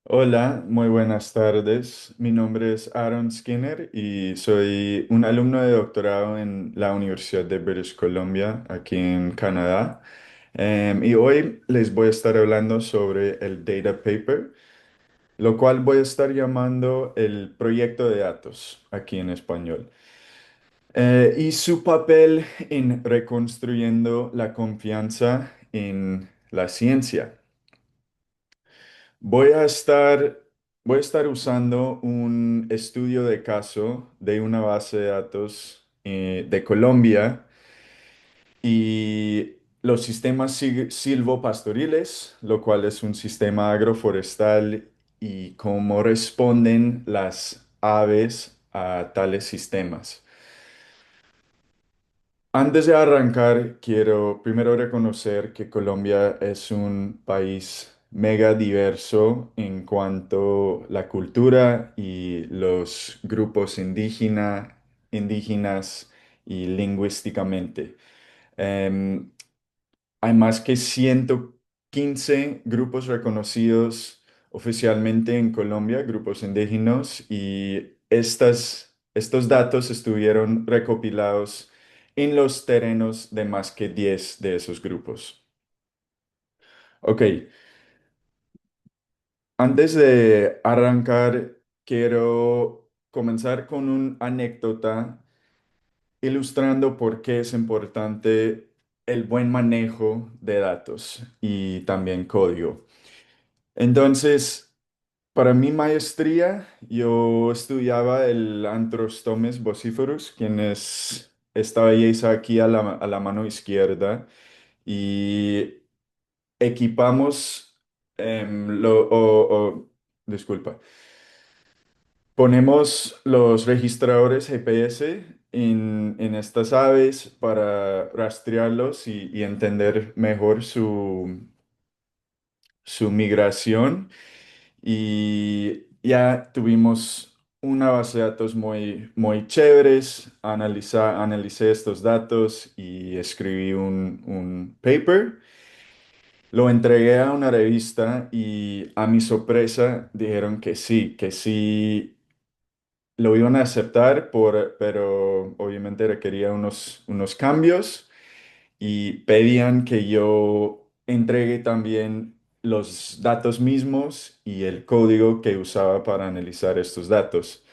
Hola, muy buenas tardes. Mi nombre es Aaron Skinner y soy un alumno de doctorado en la Universidad de British Columbia, aquí en Canadá. Y hoy les voy a estar hablando sobre el Data Paper, lo cual voy a estar llamando el proyecto de datos, aquí en español. Y su papel en reconstruyendo la confianza en la ciencia. Voy a estar, voy a estar usando un estudio de caso de una base de datos de Colombia y los sistemas silvopastoriles, lo cual es un sistema agroforestal y cómo responden las aves a tales sistemas. Antes de arrancar, quiero primero reconocer que Colombia es un país mega diverso en cuanto a la cultura y los grupos indígenas y lingüísticamente. Em, Hay más que 115 grupos reconocidos oficialmente en Colombia, grupos indígenas, y estos datos estuvieron recopilados en los terrenos de más que 10 de esos grupos. Ok, antes de arrancar, quiero comenzar con una anécdota ilustrando por qué es importante el buen manejo de datos y también código. Entonces, para mi maestría, yo estudiaba el Antrostomes vociferus, quien es esta belleza aquí a la mano izquierda, y equipamos, disculpa, ponemos los registradores GPS en estas aves para rastrearlos y entender mejor su migración. Y ya tuvimos una base de datos muy chéveres. Analicé estos datos y escribí un paper. Lo entregué a una revista y a mi sorpresa dijeron que sí lo iban a aceptar, pero obviamente requería unos cambios y pedían que yo entregue también los datos mismos y el código que usaba para analizar estos datos.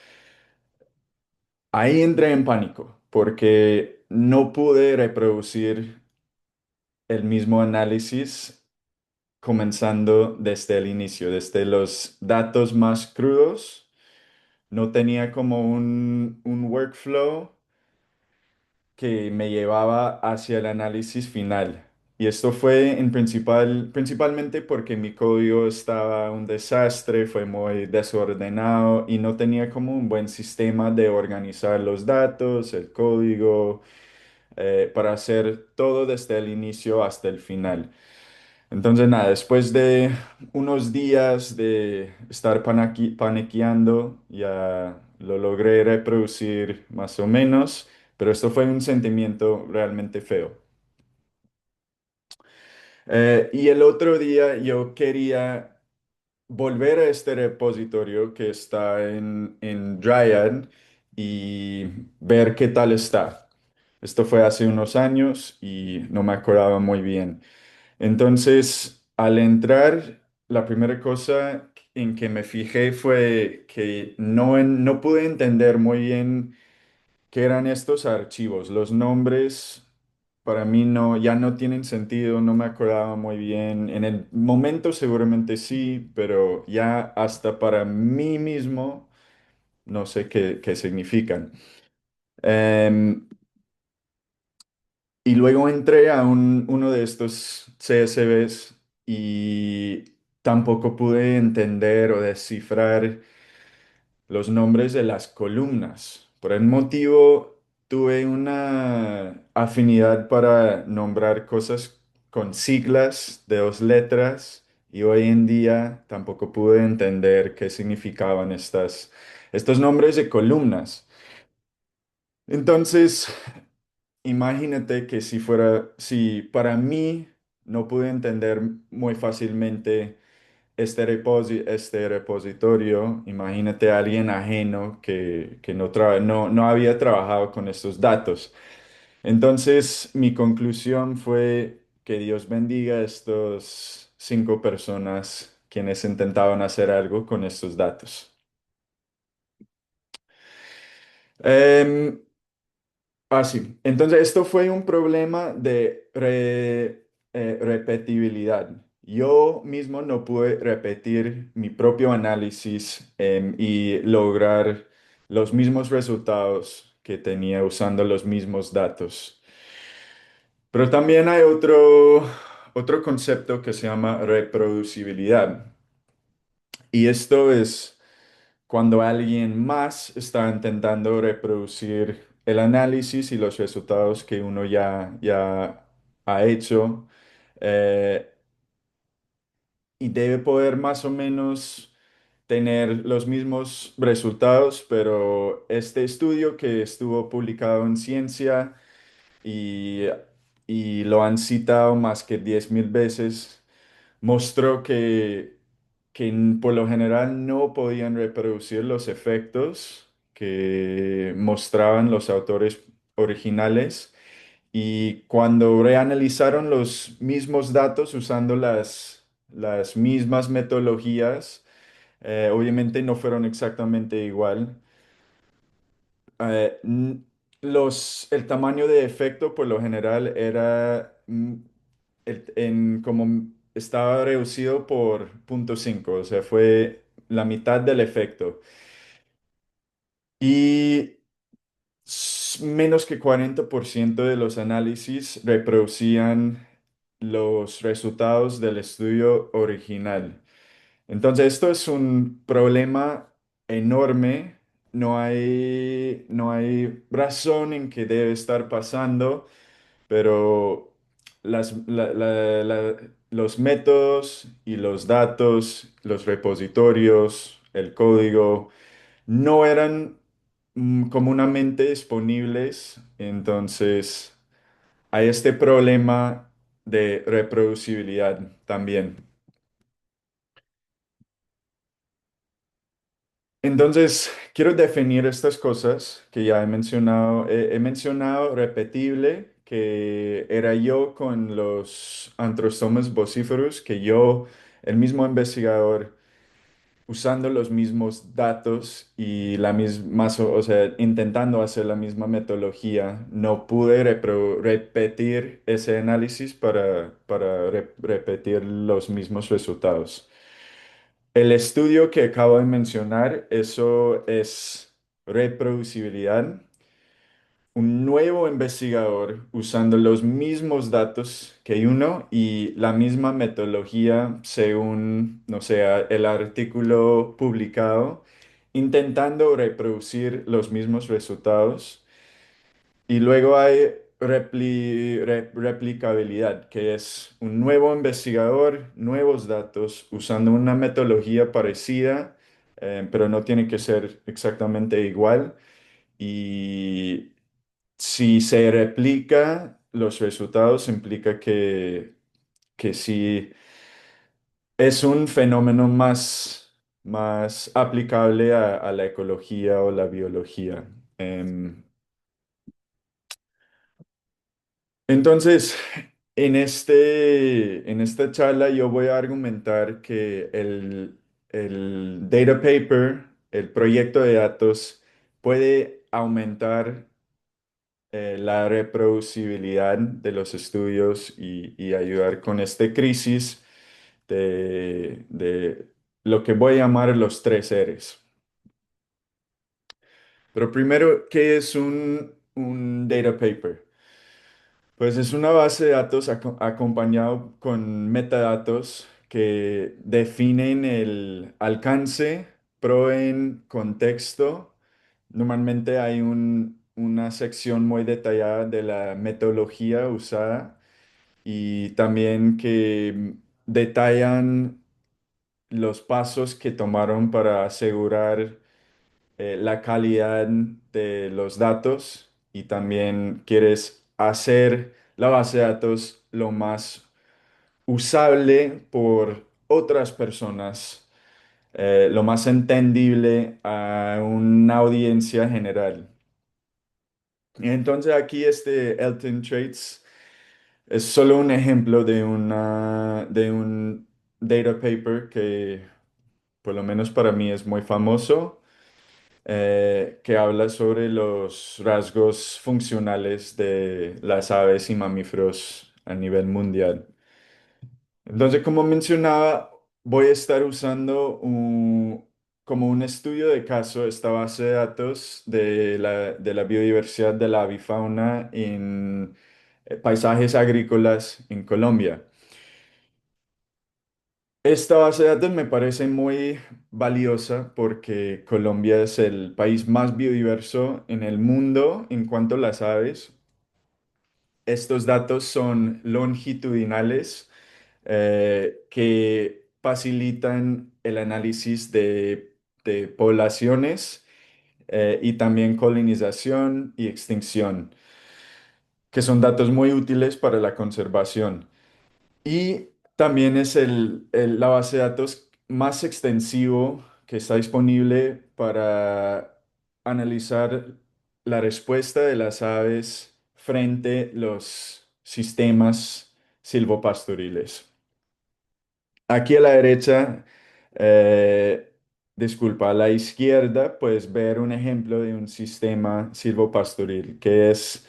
Ahí entré en pánico porque no pude reproducir el mismo análisis comenzando desde el inicio, desde los datos más crudos. No tenía como un workflow que me llevaba hacia el análisis final. Y esto fue principalmente porque mi código estaba un desastre, fue muy desordenado y no tenía como un buen sistema de organizar los datos, el código, para hacer todo desde el inicio hasta el final. Entonces, nada, después de unos días de estar paniqueando, ya lo logré reproducir más o menos, pero esto fue un sentimiento realmente feo. Y el otro día yo quería volver a este repositorio que está en Dryad y ver qué tal está. Esto fue hace unos años y no me acordaba muy bien. Entonces, al entrar, la primera cosa en que me fijé fue que no pude entender muy bien qué eran estos archivos. Los nombres para mí ya no tienen sentido, no me acordaba muy bien. En el momento seguramente sí, pero ya hasta para mí mismo no sé qué significan. Em, Y luego entré a uno de estos CSVs y tampoco pude entender o descifrar los nombres de las columnas. Por el motivo, tuve una afinidad para nombrar cosas con siglas de 2 letras y hoy en día tampoco pude entender qué significaban estos nombres de columnas. Entonces, imagínate que si para mí no pude entender muy fácilmente este repositorio, imagínate a alguien ajeno que no había trabajado con estos datos. Entonces, mi conclusión fue que Dios bendiga a estos 5 personas quienes intentaban hacer algo con estos datos. Em, sí. Entonces esto fue un problema de repetibilidad. Yo mismo no pude repetir mi propio análisis y lograr los mismos resultados que tenía usando los mismos datos. Pero también hay otro concepto que se llama reproducibilidad. Y esto es cuando alguien más está intentando reproducir el análisis y los resultados que uno ya ha hecho, eh, y debe poder más o menos tener los mismos resultados, pero este estudio que estuvo publicado en Ciencia y, y lo han citado más que 10.000 veces, mostró que por lo general no podían reproducir los efectos que mostraban los autores originales, y cuando reanalizaron los mismos datos usando las mismas metodologías, obviamente no fueron exactamente igual. Eh, n- el tamaño de efecto por lo general era como estaba reducido por 0,5, o sea, fue la mitad del efecto. Y menos que 40% de los análisis reproducían los resultados del estudio original. Entonces, esto es un problema enorme. No hay razón en que debe estar pasando, pero los métodos y los datos, los repositorios, el código, no eran comunamente disponibles. Entonces, hay este problema de reproducibilidad también. Entonces, quiero definir estas cosas que ya he mencionado. He mencionado repetible, que era yo con los Antrostomus vociferus, que yo, el mismo investigador, usando los mismos datos y la misma, o sea, intentando hacer la misma metodología, no pude repetir ese análisis para repetir los mismos resultados. El estudio que acabo de mencionar, eso es reproducibilidad. Un nuevo investigador usando los mismos datos que uno y la misma metodología según, no sé, el artículo publicado, intentando reproducir los mismos resultados. Y luego hay replicabilidad, que es un nuevo investigador, nuevos datos, usando una metodología parecida, pero no tiene que ser exactamente igual. Y si se replica los resultados, implica que sí es un fenómeno más aplicable a la ecología o la biología. Entonces, en esta charla yo voy a argumentar que el data paper, el proyecto de datos, puede aumentar la reproducibilidad de los estudios y ayudar con esta crisis de lo que voy a llamar los 3 Rs. Pero primero, ¿qué es un data paper? Pues es una base de datos acompañado con metadatos que definen el alcance, proveen contexto. Normalmente hay una sección muy detallada de la metodología usada y también que detallan los pasos que tomaron para asegurar la calidad de los datos, y también quieres hacer la base de datos lo más usable por otras personas, lo más entendible a una audiencia general. Y entonces aquí este Elton Traits es solo un ejemplo de un data paper que por lo menos para mí es muy famoso, que habla sobre los rasgos funcionales de las aves y mamíferos a nivel mundial. Entonces, como mencionaba, voy a estar usando como un estudio de caso esta base de datos de la biodiversidad de la avifauna en paisajes agrícolas en Colombia. Esta base de datos me parece muy valiosa porque Colombia es el país más biodiverso en el mundo en cuanto a las aves. Estos datos son longitudinales que facilitan el análisis de poblaciones y también colonización y extinción, que son datos muy útiles para la conservación. Y también es la base de datos más extensivo que está disponible para analizar la respuesta de las aves frente a los sistemas silvopastoriles. Aquí a la derecha, eh, disculpa, a la izquierda puedes ver un ejemplo de un sistema silvopastoril que es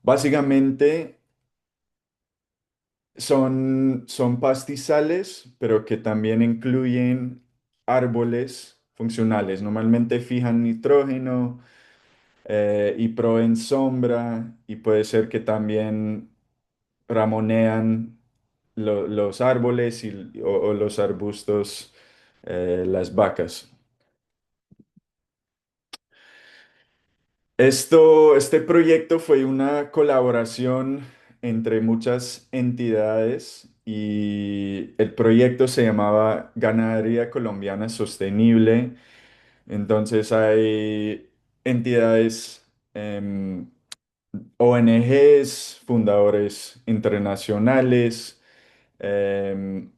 básicamente son pastizales, pero que también incluyen árboles funcionales. Normalmente fijan nitrógeno y proveen sombra y puede ser que también ramonean los árboles o los arbustos, las vacas. Este proyecto fue una colaboración entre muchas entidades y el proyecto se llamaba Ganadería Colombiana Sostenible. Entonces hay entidades, ONGs, fundadores internacionales. em,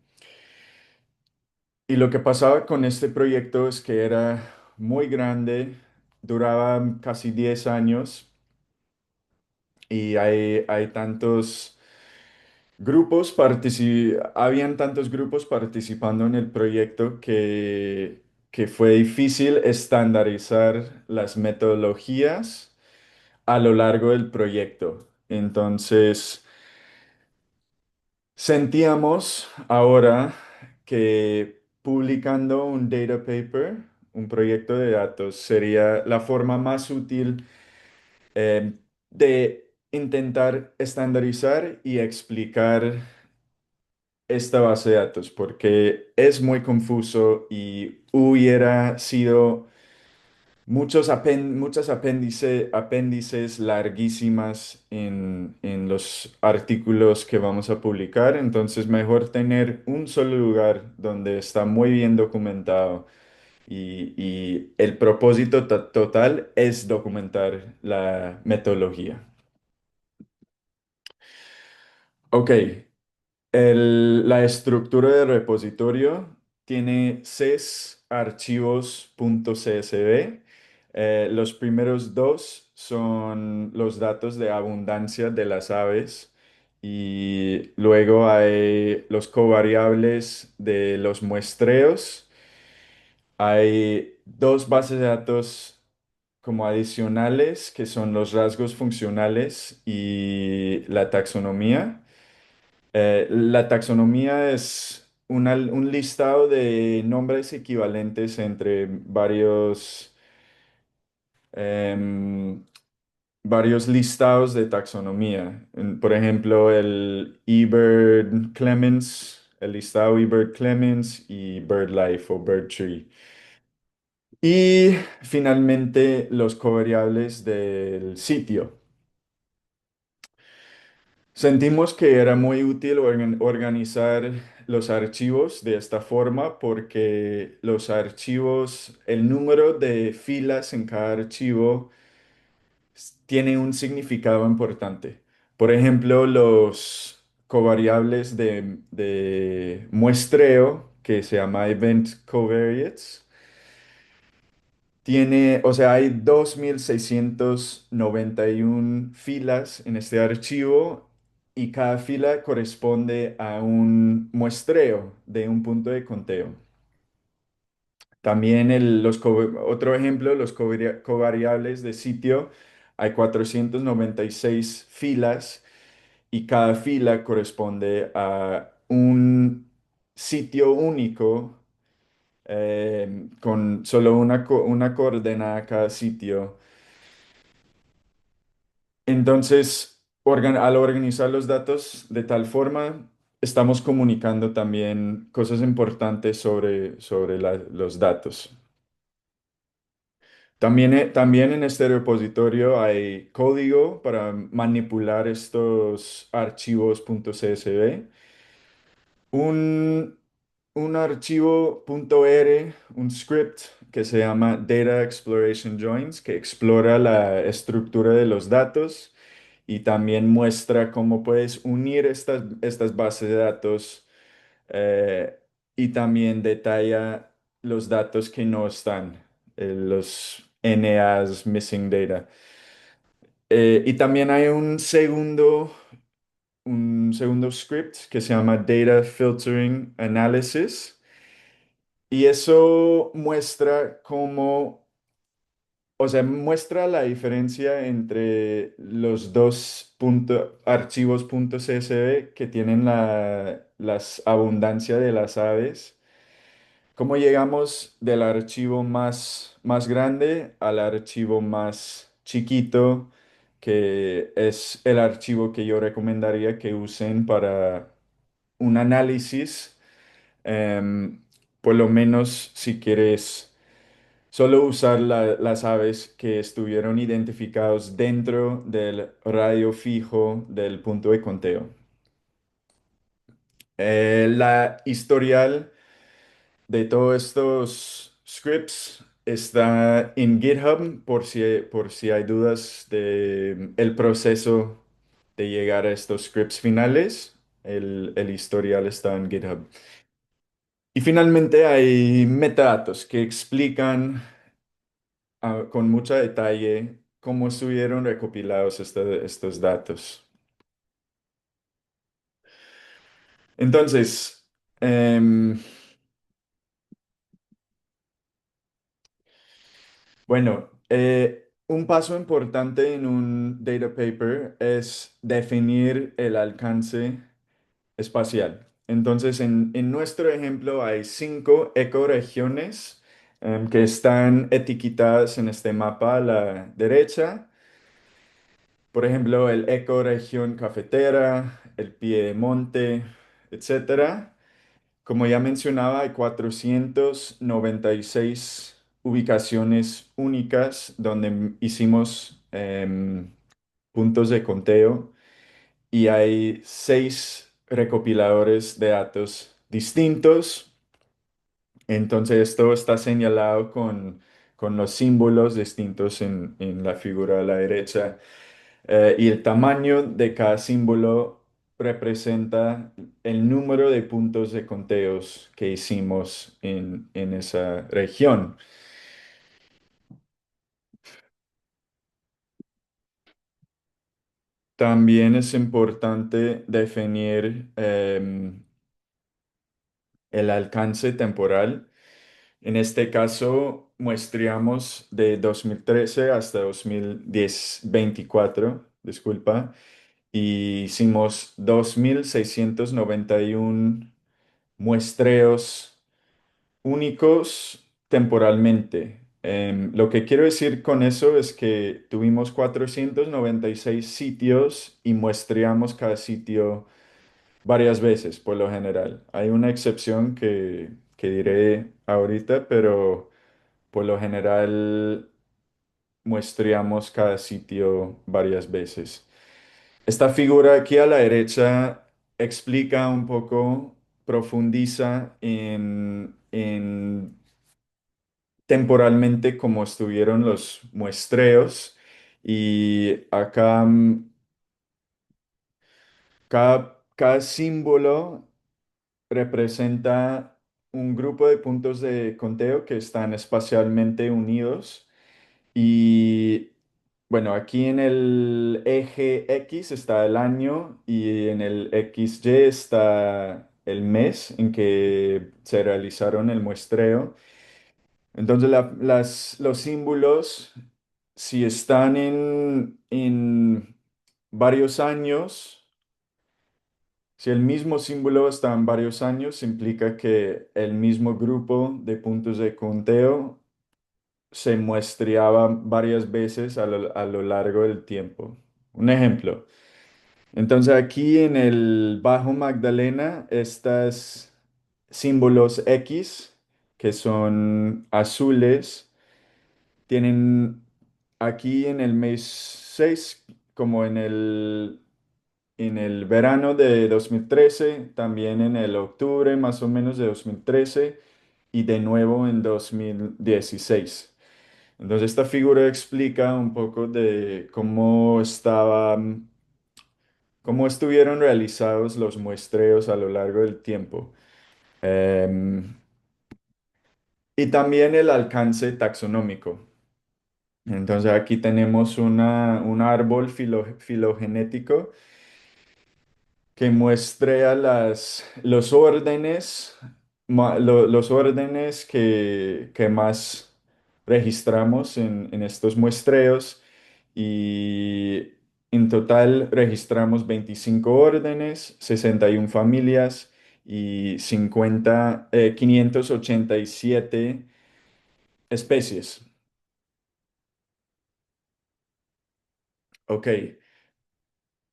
y lo que pasaba con este proyecto es que era muy grande, duraba casi 10 años. Y hay tantos habían tantos grupos participando en el proyecto que fue difícil estandarizar las metodologías a lo largo del proyecto. Entonces, sentíamos ahora que publicando un data paper, un proyecto de datos, sería la forma más útil eh, de intentar estandarizar y explicar esta base de datos, porque es muy confuso y hubiera sido muchas apéndices larguísimas en los artículos que vamos a publicar, entonces mejor tener un solo lugar donde está muy bien documentado y el propósito total es documentar la metodología. Ok, la estructura del repositorio tiene ses archivos.csv. Los primeros dos son los datos de abundancia de las aves y luego hay los covariables de los muestreos. Hay dos bases de datos como adicionales que son los rasgos funcionales y la taxonomía. La taxonomía es un listado de nombres equivalentes entre em, varios listados de taxonomía. Por ejemplo, el eBird Clemens, el listado eBird Clemens y BirdLife o BirdTree. Y finalmente los covariables del sitio. Sentimos que era muy útil organizar los archivos de esta forma porque los archivos, el número de filas en cada archivo tiene un significado importante. Por ejemplo, los covariables de muestreo que se llama event covariates. Tiene, o sea, hay 2691 filas en este archivo y cada fila corresponde a un muestreo de un punto de conteo. También otro ejemplo, los covariables de sitio, hay 496 filas y cada fila corresponde a un sitio único con solo una coordenada cada sitio. Entonces, al organizar los datos de tal forma, estamos comunicando también cosas importantes sobre los datos. También en este repositorio hay código para manipular estos archivos .csv. Un, un archivo .r, un script que se llama Data Exploration Joins, que explora la estructura de los datos y también muestra cómo puedes unir estas bases de datos eh, y también detalla los datos que no están, los NAs, Missing Data. Y también hay un segundo script que se llama Data Filtering Analysis y eso muestra cómo, o sea, muestra la diferencia entre los dos archivos .csv que tienen las abundancia de las aves. ¿Cómo llegamos del archivo más grande al archivo más chiquito, que es el archivo que yo recomendaría que usen para un análisis? Em, por lo menos si quieres solo usar las aves que estuvieron identificados dentro del radio fijo del punto de conteo. La historial de todos estos scripts está en GitHub por si hay dudas de el proceso de llegar a estos scripts finales. El historial está en GitHub. Y finalmente hay metadatos que explican con mucho detalle cómo estuvieron recopilados estos datos. Entonces, em, bueno, un paso importante en un data paper es definir el alcance espacial. Entonces, en nuestro ejemplo hay 5 ecoregiones que están etiquetadas en este mapa a la derecha. Por ejemplo, el ecoregión cafetera, el piedemonte, etcétera. Como ya mencionaba, hay 496 ubicaciones únicas donde hicimos puntos de conteo y hay 6 recopiladores de datos distintos. Entonces, esto está señalado con los símbolos distintos en la figura a la derecha. Y el tamaño de cada símbolo representa el número de puntos de conteos que hicimos en esa región. También es importante definir el alcance temporal. En este caso, muestreamos de 2013 hasta 2024, disculpa, y hicimos 2691 muestreos únicos temporalmente. Lo que quiero decir con eso es que tuvimos 496 sitios y muestreamos cada sitio varias veces, por lo general. Hay una excepción que diré ahorita, pero por lo general muestreamos cada sitio varias veces. Esta figura aquí a la derecha explica un poco, profundiza en temporalmente cómo estuvieron los muestreos y acá cada cada símbolo representa un grupo de puntos de conteo que están espacialmente unidos. Y bueno, aquí en el eje X está el año y en el XY está el mes en que se realizaron el muestreo. Entonces los símbolos, si están en varios años, si el mismo símbolo está en varios años, implica que el mismo grupo de puntos de conteo se muestreaba varias veces a lo largo del tiempo. Un ejemplo. Entonces aquí en el Bajo Magdalena, estos símbolos X, que son azules, tienen aquí en el mes 6 como en el verano de 2013, también en el octubre más o menos de 2013 y de nuevo en 2016. Entonces esta figura explica un poco de cómo estuvieron realizados los muestreos a lo largo del tiempo. Em, y también el alcance taxonómico. Entonces aquí tenemos un árbol filogenético que muestra los órdenes, los órdenes que más registramos en estos muestreos y en total registramos 25 órdenes, 61 familias y 587 especies. Ok.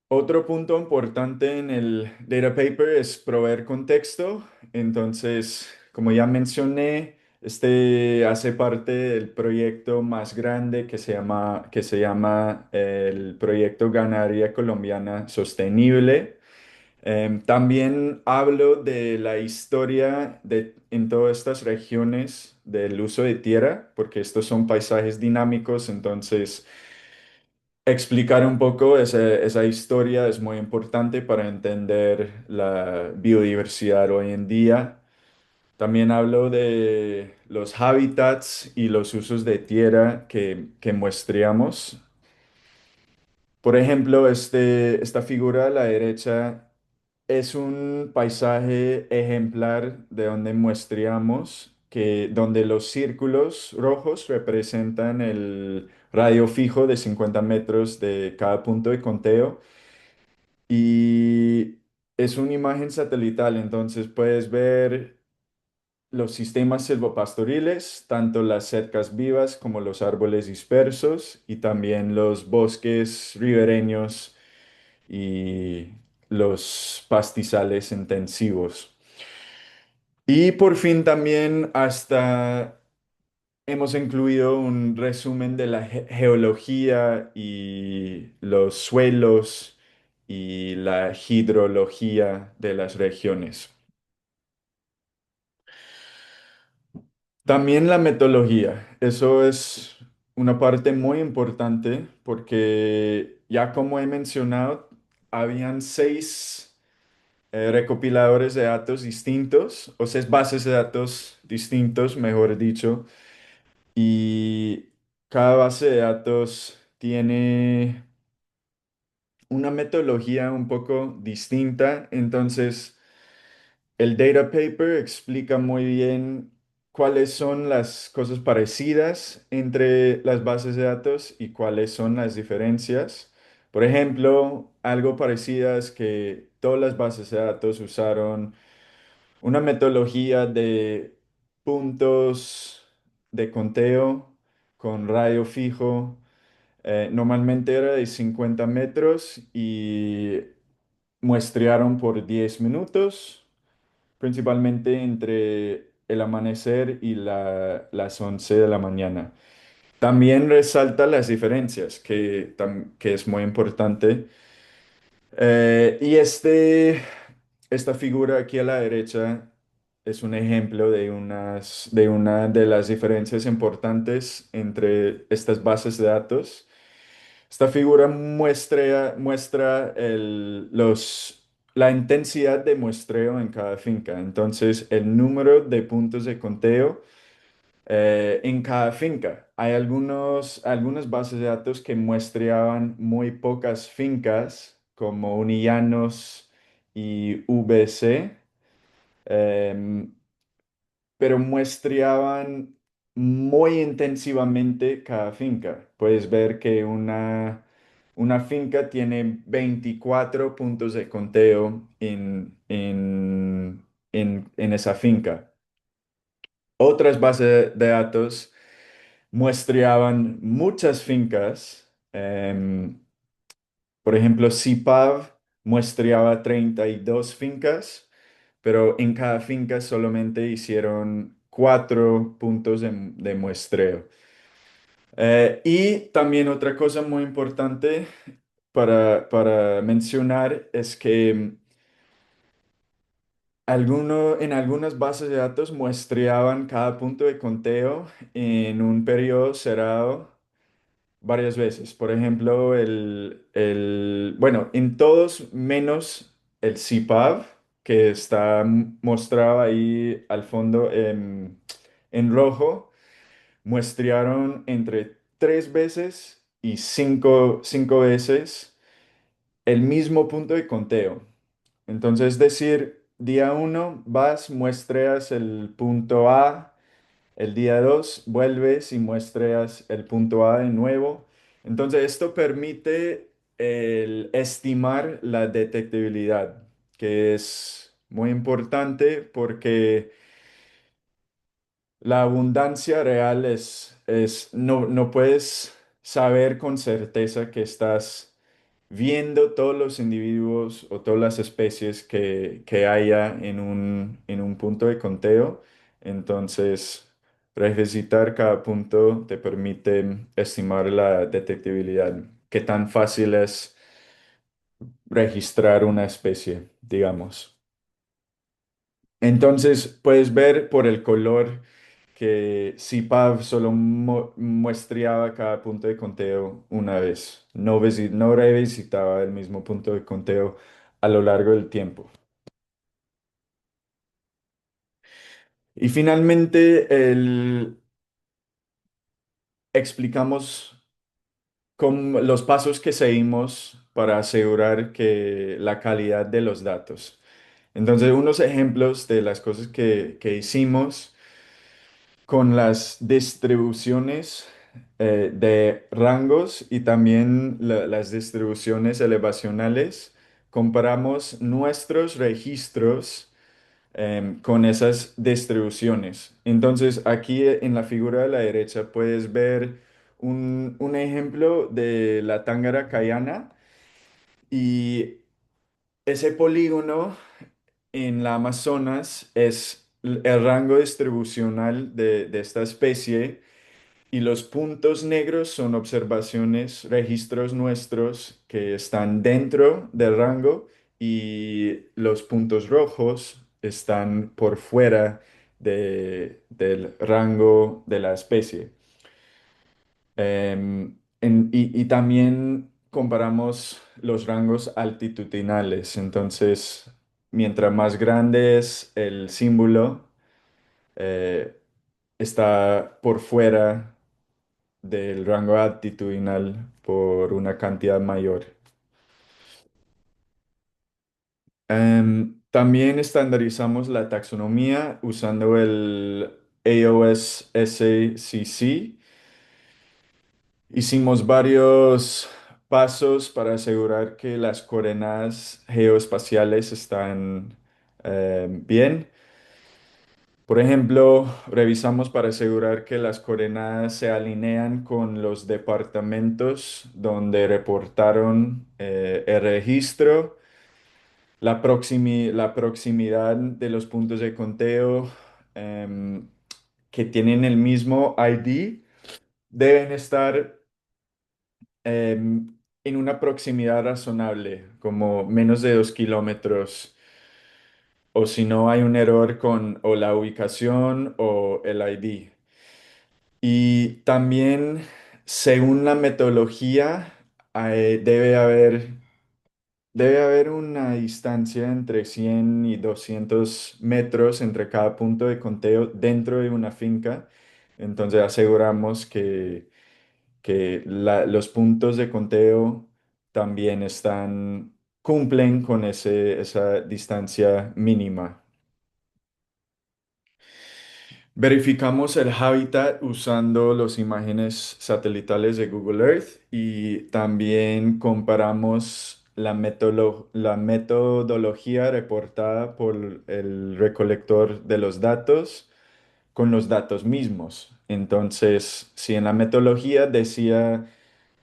Otro punto importante en el data paper es proveer contexto. Entonces, como ya mencioné, este hace parte del proyecto más grande que se llama el Proyecto Ganadería Colombiana Sostenible. También hablo de la historia en todas estas regiones del uso de tierra, porque estos son paisajes dinámicos, entonces explicar un poco esa historia es muy importante para entender la biodiversidad hoy en día. También hablo de los hábitats y los usos de tierra que muestreamos. Por ejemplo, esta figura a la derecha es un paisaje ejemplar de donde muestreamos donde los círculos rojos representan el radio fijo de 50 metros de cada punto de conteo y es una imagen satelital, entonces puedes ver los sistemas silvopastoriles, tanto las cercas vivas como los árboles dispersos y también los bosques ribereños y los pastizales intensivos. Y por fin también hasta hemos incluido un resumen de la geología y los suelos y la hidrología de las regiones. También la metodología, eso es una parte muy importante porque ya como he mencionado, habían 6 recopiladores de datos distintos, o 6 bases de datos distintos, mejor dicho, y cada base de datos tiene una metodología un poco distinta, entonces el data paper explica muy bien cuáles son las cosas parecidas entre las bases de datos y cuáles son las diferencias. Por ejemplo, algo parecido es que todas las bases de datos usaron una metodología de puntos de conteo con radio fijo. Normalmente era de 50 metros y muestrearon por 10 minutos, principalmente entre el amanecer y las 11 de la mañana. También resalta las diferencias, que es muy importante. Y esta figura aquí a la derecha es un ejemplo de una de las diferencias importantes entre estas bases de datos. Esta figura muestra la intensidad de muestreo en cada finca. Entonces, el número de puntos de conteo en cada finca. Hay algunas bases de datos que muestreaban muy pocas fincas, como Unillanos y VC, em, pero muestreaban muy intensivamente cada finca. Puedes ver que una finca tiene 24 puntos de conteo en esa finca. Otras bases de datos muestreaban muchas fincas. Por ejemplo, CIPAV muestreaba 32 fincas, pero en cada finca solamente hicieron 4 puntos de muestreo. Y también otra cosa muy importante para mencionar es que en algunas bases de datos muestreaban cada punto de conteo en un periodo cerrado varias veces. Por ejemplo, bueno, en todos menos el CPAV, que está mostrado ahí al fondo en rojo, muestrearon entre 3 veces y cinco veces el mismo punto de conteo. Entonces, es decir, día uno vas, muestreas el punto A. El día 2 vuelves y muestras el punto A de nuevo. Entonces esto permite el estimar la detectabilidad, que es muy importante porque la abundancia real no puedes saber con certeza que estás viendo todos los individuos o todas las especies que haya en un punto de conteo. Entonces, revisitar cada punto te permite estimar la detectabilidad, qué tan fácil es registrar una especie, digamos. Entonces, puedes ver por el color que CPAV solo muestreaba cada punto de conteo una vez, no revisitaba el mismo punto de conteo a lo largo del tiempo. Y finalmente, explicamos los pasos que seguimos para asegurar que la calidad de los datos. Entonces, unos ejemplos de las cosas que hicimos con las distribuciones de rangos y también las distribuciones elevacionales, comparamos nuestros registros con esas distribuciones. Entonces, aquí en la figura de la derecha puedes ver un ejemplo de la Tángara cayana y ese polígono en la Amazonas es el rango distribucional de esta especie y los puntos negros son observaciones, registros nuestros que están dentro del rango y los puntos rojos están por fuera del rango de la especie. Y también comparamos los rangos altitudinales. Entonces, mientras más grande es el símbolo, eh, está por fuera del rango altitudinal por una cantidad mayor. También estandarizamos la taxonomía usando el AOS SACC. Hicimos varios pasos para asegurar que las coordenadas geoespaciales están bien. Por ejemplo, revisamos para asegurar que las coordenadas se alinean con los departamentos donde reportaron el registro, la proximidad de los puntos de conteo que tienen el mismo ID deben estar en una proximidad razonable, como menos de 2 kilómetros, o si no hay un error con o la ubicación o el ID. Y también, según la metodología, debe haber Debe haber una distancia entre 100 y 200 metros entre cada punto de conteo dentro de una finca. Entonces aseguramos que los puntos de conteo también cumplen con esa distancia mínima. Verificamos el hábitat usando las imágenes satelitales de Google Earth y también comparamos la metodología reportada por el recolector de los datos con los datos mismos. Entonces, si en la metodología decía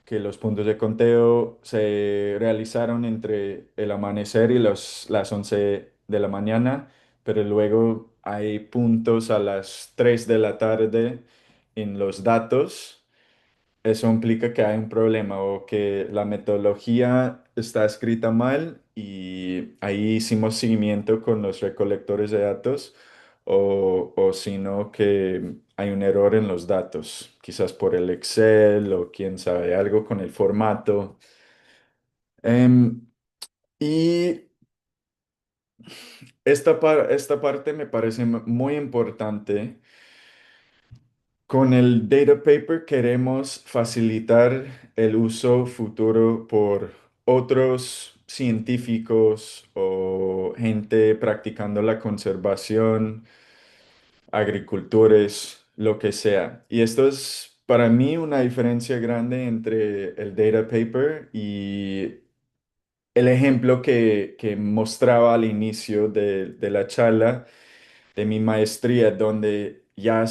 que los puntos de conteo se realizaron entre el amanecer y las 11 de la mañana, pero luego hay puntos a las 3 de la tarde en los datos. Eso implica que hay un problema o que la metodología está escrita mal y ahí hicimos seguimiento con los recolectores de datos o si no que hay un error en los datos, quizás por el Excel o quién sabe, algo con el formato. Em, y esta parte me parece muy importante. Con el data paper queremos facilitar el uso futuro por otros científicos o gente practicando la conservación, agricultores, lo que sea. Y esto es para mí una diferencia grande entre el data paper y el ejemplo que mostraba al inicio de la charla de mi maestría, donde ya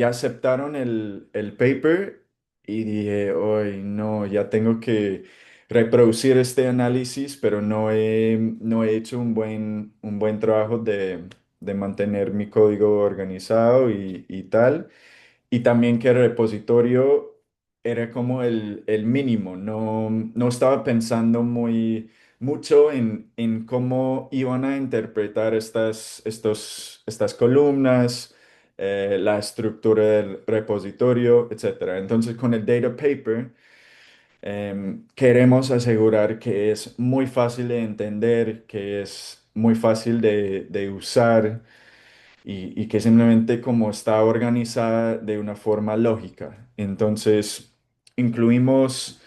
aceptaron el paper y dije, hoy no, ya tengo que reproducir este análisis, pero no he hecho un buen trabajo de mantener mi código organizado y tal. Y también que el repositorio era como el mínimo, no estaba pensando mucho en cómo iban a interpretar estas columnas, la estructura del repositorio, etcétera. Entonces, con el data paper, queremos asegurar que es muy fácil de entender, que es muy fácil de usar y que simplemente como está organizada de una forma lógica. Entonces, incluimos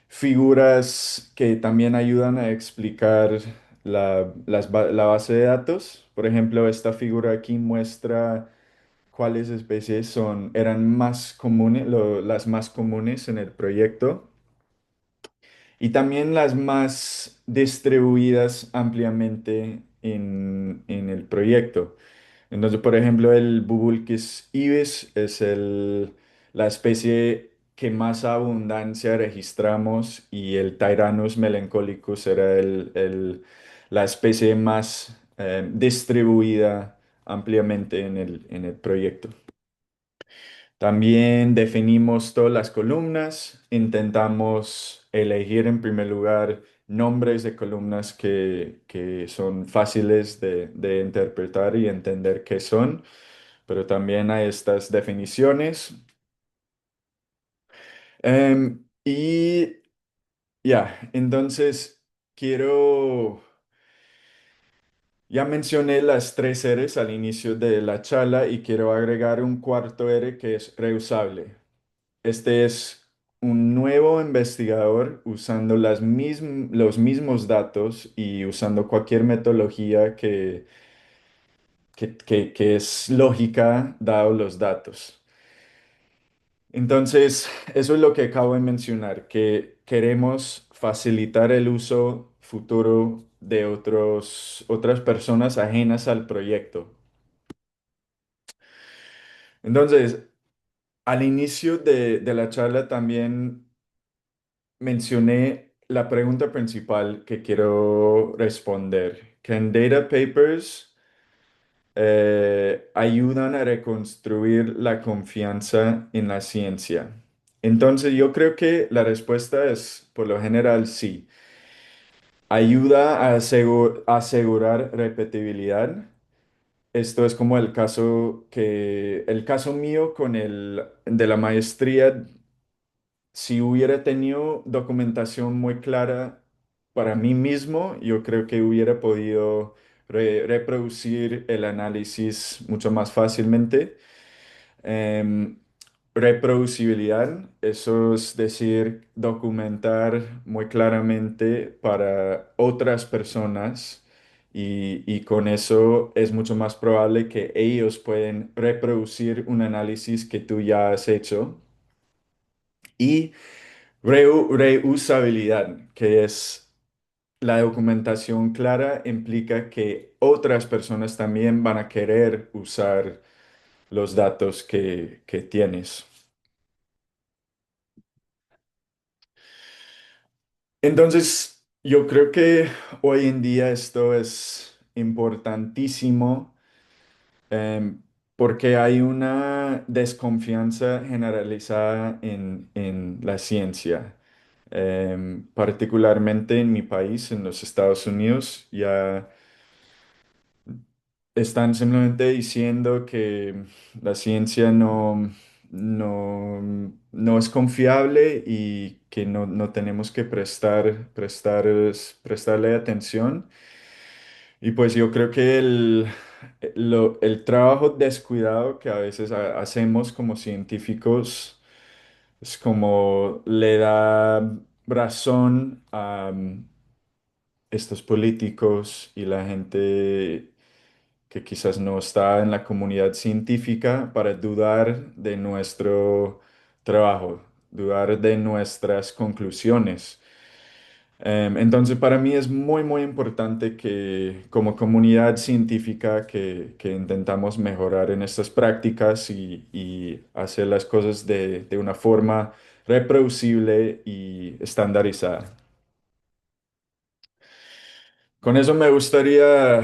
figuras que también ayudan a explicar la base de datos. Por ejemplo, esta figura aquí muestra cuáles especies eran más comunes, las más comunes en el proyecto y también las más distribuidas ampliamente en el proyecto. Entonces, por ejemplo, el Bubulquis ibis es la especie que más abundancia registramos y el Tyrannus melancholicus era la especie más distribuida ampliamente en el proyecto. También definimos todas las columnas, intentamos elegir en primer lugar nombres de columnas que son fáciles de interpretar y entender qué son, pero también hay estas definiciones. Y ya, entonces ya mencioné las tres Rs al inicio de la charla y quiero agregar un cuarto R que es reusable. Este es un nuevo investigador usando los mismos datos y usando cualquier metodología que es lógica dado los datos. Entonces, eso es lo que acabo de mencionar, que queremos facilitar el uso futuro de otras personas ajenas al proyecto. Entonces, al inicio de la charla también mencioné la pregunta principal que quiero responder. ¿Can data papers ayudan a reconstruir la confianza en la ciencia? Entonces yo creo que la respuesta es, por lo general, sí. Ayuda a asegurar repetibilidad. Esto es como el caso mío con de la maestría. Si hubiera tenido documentación muy clara para mí mismo, yo creo que hubiera podido reproducir el análisis mucho más fácilmente. Em, Reproducibilidad, eso es decir, documentar muy claramente para otras personas y con eso es mucho más probable que ellos pueden reproducir un análisis que tú ya has hecho. Y reusabilidad, que es la documentación clara, implica que otras personas también van a querer usar los datos que tienes. Entonces, yo creo que hoy en día esto es importantísimo, em, porque hay una desconfianza generalizada en la ciencia. Particularmente en mi país, en los Estados Unidos, ya están simplemente diciendo que la ciencia no es confiable y que no tenemos que prestarle atención. Y pues yo creo que el trabajo descuidado que a veces hacemos como científicos es como le da razón a estos políticos y la gente que quizás no está en la comunidad científica para dudar de nuestro trabajo, dudar de nuestras conclusiones. Entonces, para mí es muy importante que como comunidad científica que intentamos mejorar en estas prácticas y hacer las cosas de una forma reproducible y estandarizada. Con eso me gustaría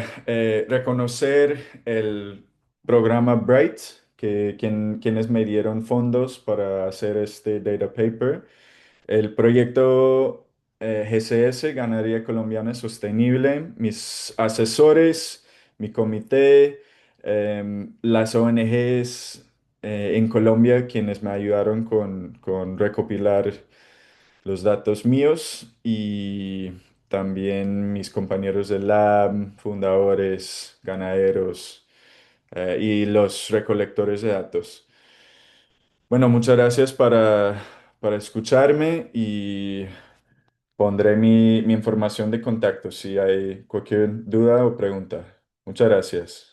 reconocer el programa Bright, quienes me dieron fondos para hacer este data paper. El proyecto GCS, Ganadería Colombiana Sostenible, mis asesores, mi comité, las ONGs en Colombia, quienes me ayudaron con recopilar los datos míos y también mis compañeros del lab, fundadores, ganaderos y los recolectores de datos. Bueno, muchas gracias para escucharme y pondré mi información de contacto si hay cualquier duda o pregunta. Muchas gracias.